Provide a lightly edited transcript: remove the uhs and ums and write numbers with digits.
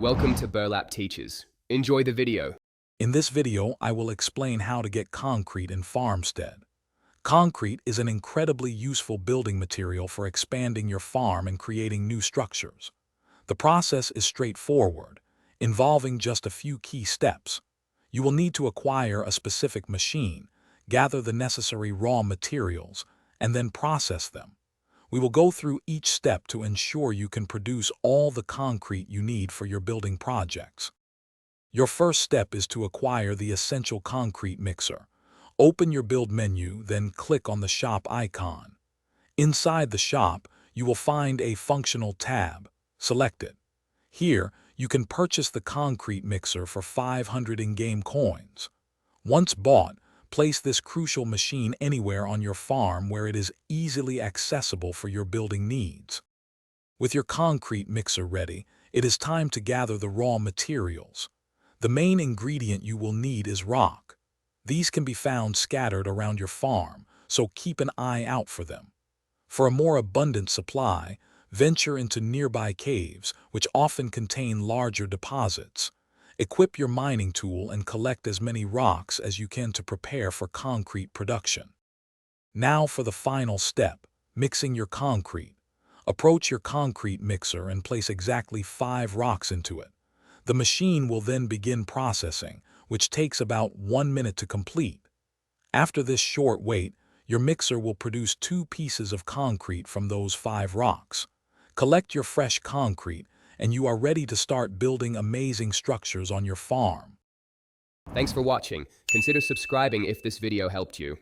Welcome to Burlap Teachers. Enjoy the video. In this video, I will explain how to get concrete in Farmstead. Concrete is an incredibly useful building material for expanding your farm and creating new structures. The process is straightforward, involving just a few key steps. You will need to acquire a specific machine, gather the necessary raw materials, and then process them. We will go through each step to ensure you can produce all the concrete you need for your building projects. Your first step is to acquire the essential concrete mixer. Open your build menu, then click on the shop icon. Inside the shop, you will find a functional tab. Select it. Here, you can purchase the concrete mixer for 500 in-game coins. Once bought, place this crucial machine anywhere on your farm where it is easily accessible for your building needs. With your concrete mixer ready, it is time to gather the raw materials. The main ingredient you will need is rock. These can be found scattered around your farm, so keep an eye out for them. For a more abundant supply, venture into nearby caves, which often contain larger deposits. Equip your mining tool and collect as many rocks as you can to prepare for concrete production. Now for the final step, mixing your concrete. Approach your concrete mixer and place exactly 5 rocks into it. The machine will then begin processing, which takes about 1 minute to complete. After this short wait, your mixer will produce 2 pieces of concrete from those 5 rocks. Collect your fresh concrete, and you are ready to start building amazing structures on your farm. Thanks for watching. Consider subscribing if this video helped you.